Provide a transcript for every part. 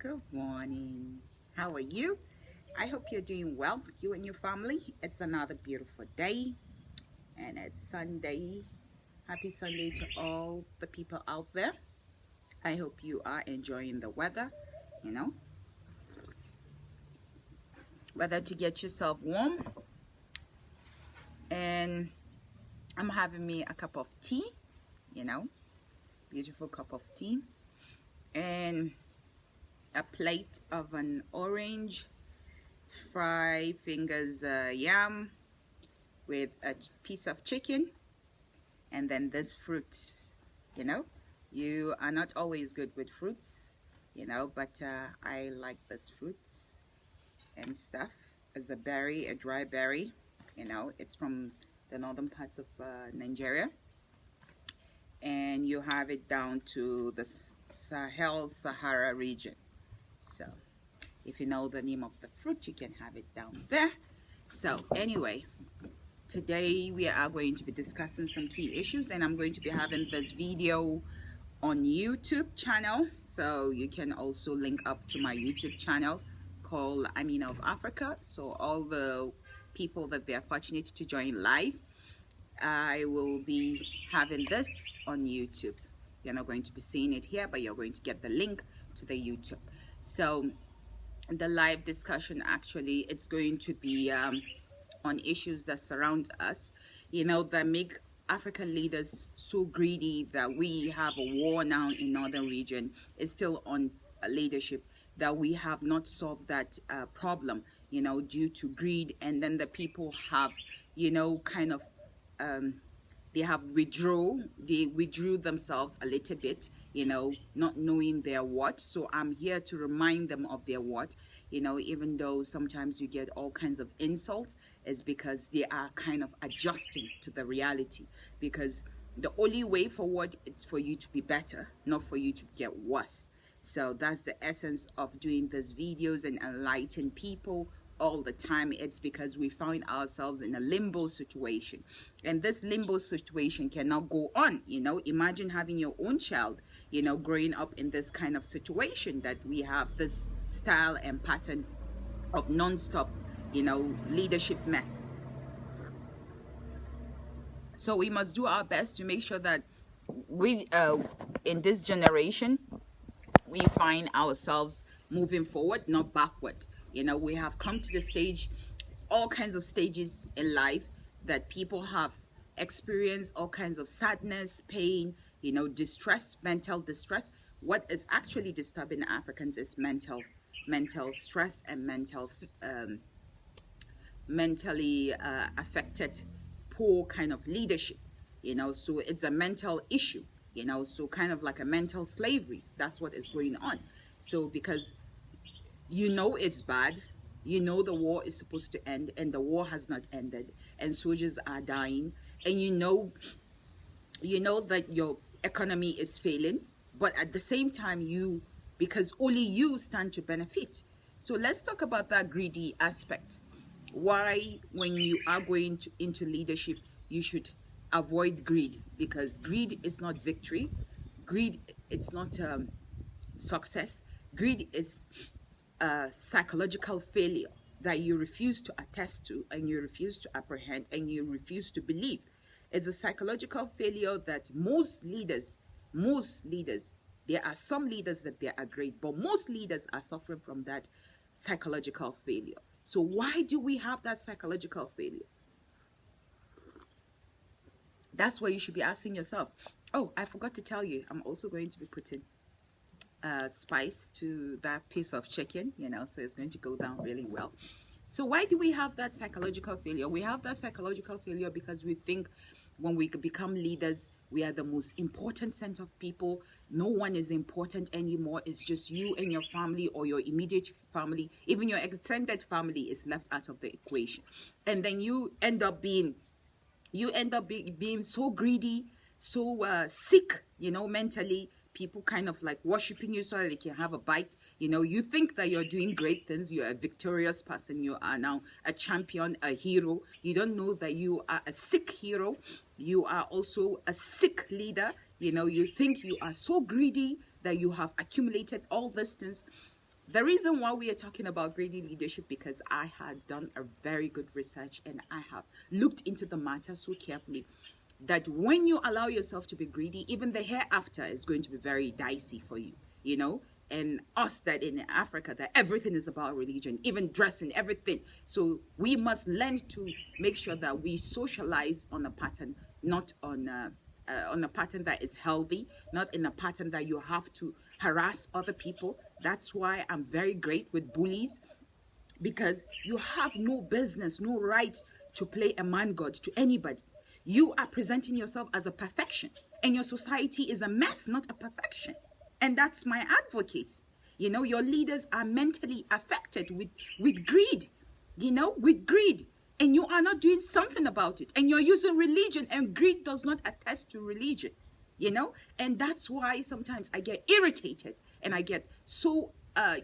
Good morning. How are you? I hope you're doing well, you and your family. It's another beautiful day and it's Sunday. Happy Sunday to all the people out there. I hope you are enjoying the weather, you know, weather to get yourself warm. And I'm having me a cup of tea, beautiful cup of tea. And a plate of an orange fried fingers yam with a piece of chicken, and then this fruit. You are not always good with fruits, but I like this fruits and stuff. It's a berry, a dry berry. It's from the northern parts of Nigeria, and you have it down to the Sahara region. So if you know the name of the fruit, you can have it down there. So anyway, today we are going to be discussing some key issues, and I'm going to be having this video on YouTube channel, so you can also link up to my YouTube channel called Aminaofafrica. So all the people that they are fortunate to join live, I will be having this on YouTube. You're not going to be seeing it here, but you're going to get the link to the YouTube. So the live discussion, actually, it's going to be on issues that surround us, that make African leaders so greedy that we have a war now in northern region. It's still on leadership, that we have not solved that problem, due to greed. And then the people have, they withdrew themselves a little bit, not knowing their what. So I'm here to remind them of their what. Even though sometimes you get all kinds of insults, is because they are kind of adjusting to the reality. Because the only way forward is for you to be better, not for you to get worse. So that's the essence of doing these videos and enlighten people all the time. It's because we find ourselves in a limbo situation, and this limbo situation cannot go on. Imagine having your own child, growing up in this kind of situation, that we have this style and pattern of non-stop, leadership mess. So we must do our best to make sure that we, in this generation, we find ourselves moving forward, not backward. We have come to the stage, all kinds of stages in life, that people have experienced all kinds of sadness, pain, distress, mental distress. What is actually disturbing Africans is mental stress and mentally affected, poor kind of leadership. So it's a mental issue, so kind of like a mental slavery. That's what is going on. So because it's bad, the war is supposed to end, and the war has not ended, and soldiers are dying, and you know that your economy is failing, but at the same time because only you stand to benefit. So let's talk about that greedy aspect. Why, when you are going into leadership, you should avoid greed, because greed is not victory. Greed, it's not success. Greed is psychological failure that you refuse to attest to, and you refuse to apprehend, and you refuse to believe. It's a psychological failure that most leaders, there are some leaders that they are great, but most leaders are suffering from that psychological failure. So why do we have that psychological failure? That's what you should be asking yourself. Oh, I forgot to tell you, I'm also going to be putting spice to that piece of chicken, so it's going to go down really well. So why do we have that psychological failure? We have that psychological failure because we think when we become leaders, we are the most important set of people. No one is important anymore. It's just you and your family, or your immediate family. Even your extended family is left out of the equation. And then you end up being so greedy, so sick, mentally. People kind of like worshiping you so that they can have a bite. You think that you're doing great things. You're a victorious person. You are now a champion, a hero. You don't know that you are a sick hero. You are also a sick leader. You think you are so greedy that you have accumulated all these things. The reason why we are talking about greedy leadership, because I had done a very good research and I have looked into the matter so carefully that when you allow yourself to be greedy, even the hereafter is going to be very dicey for you, you know? And us that in Africa, that everything is about religion, even dressing, everything. So we must learn to make sure that we socialize on a pattern, not on a pattern that is healthy, not in a pattern that you have to harass other people. That's why I'm very great with bullies, because you have no business, no right to play a man god to anybody. You are presenting yourself as a perfection, and your society is a mess, not a perfection. And that's my advocacy. You know, your leaders are mentally affected with greed, you know, with greed. And you are not doing something about it. And you're using religion, and greed does not attest to religion, you know. And that's why sometimes I get irritated and I get so,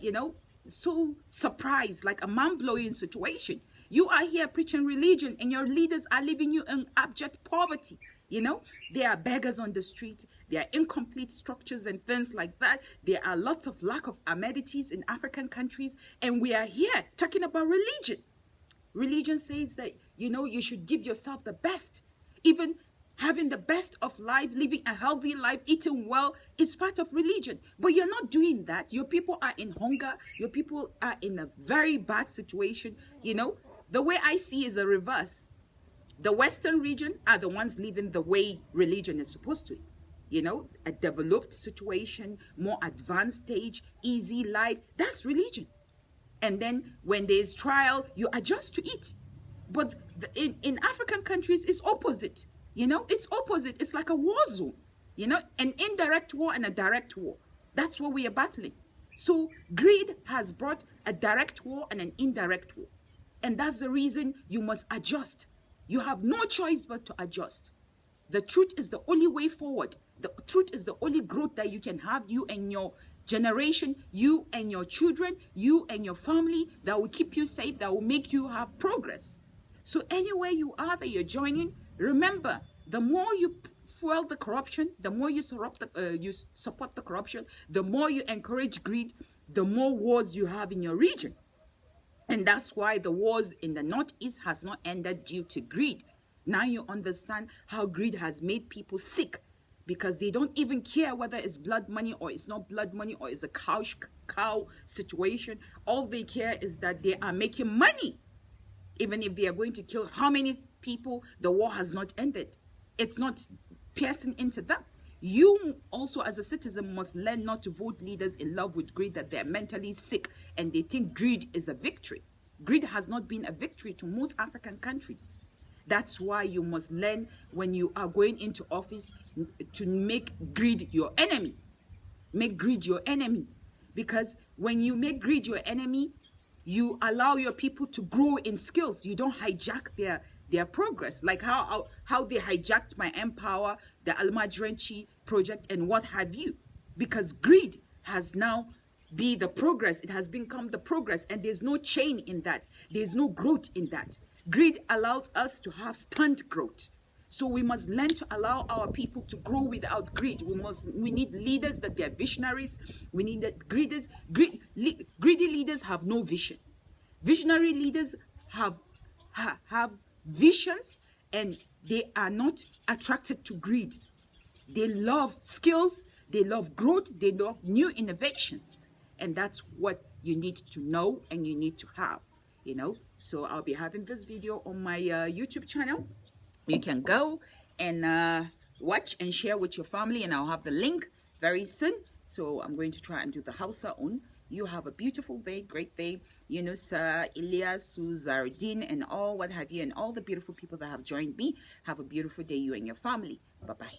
you know, so surprised, like a mind-blowing situation. You are here preaching religion and your leaders are leaving you in abject poverty. You know, there are beggars on the street. There are incomplete structures and things like that. There are lots of lack of amenities in African countries. And we are here talking about religion. Religion says that, you know, you should give yourself the best. Even having the best of life, living a healthy life, eating well is part of religion. But you're not doing that. Your people are in hunger. Your people are in a very bad situation. You know, the way I see is a reverse. The Western region are the ones living the way religion is supposed to. You know, a developed situation, more advanced stage, easy life. That's religion. And then when there's trial, you adjust to it. But in African countries, it's opposite. You know, it's opposite. It's like a war zone. You know, an indirect war and a direct war. That's what we are battling. So greed has brought a direct war and an indirect war. And that's the reason you must adjust. You have no choice but to adjust. The truth is the only way forward. The truth is the only growth that you can have, you and your generation, you and your children, you and your family, that will keep you safe, that will make you have progress. So anywhere you are that you're joining, remember, the more you fuel the corruption, the more you support the corruption, the more you encourage greed, the more wars you have in your region. And that's why the wars in the Northeast has not ended due to greed. Now you understand how greed has made people sick, because they don't even care whether it's blood money or it's not blood money or it's a cow situation. All they care is that they are making money. Even if they are going to kill how many people, the war has not ended. It's not piercing into that. You also as a citizen must learn not to vote leaders in love with greed, that they're mentally sick and they think greed is a victory. Greed has not been a victory to most African countries. That's why you must learn, when you are going into office, to make greed your enemy. Make greed your enemy. Because when you make greed your enemy, you allow your people to grow in skills. You don't hijack their progress. Like how they hijacked my Empower, the Almajiranchi project, and what have you. Because greed has now be the progress. It has become the progress, and there's no change in that. There's no growth in that. Greed allows us to have stunt growth. So we must learn to allow our people to grow without greed. We need leaders that they are visionaries. We need that greedy leaders have no vision. Visionary leaders have visions, and they are not attracted to greed. They love skills, they love growth, they love new innovations. And that's what you need to know and you need to have, you know. So I'll be having this video on my YouTube channel. You can go and watch and share with your family, and I'll have the link very soon. So I'm going to try and do the Hausa on. You have a beautiful day, great day. You know, Sir Ilyas, Zardin, and all what have you, and all the beautiful people that have joined me. Have a beautiful day, you and your family. Bye-bye.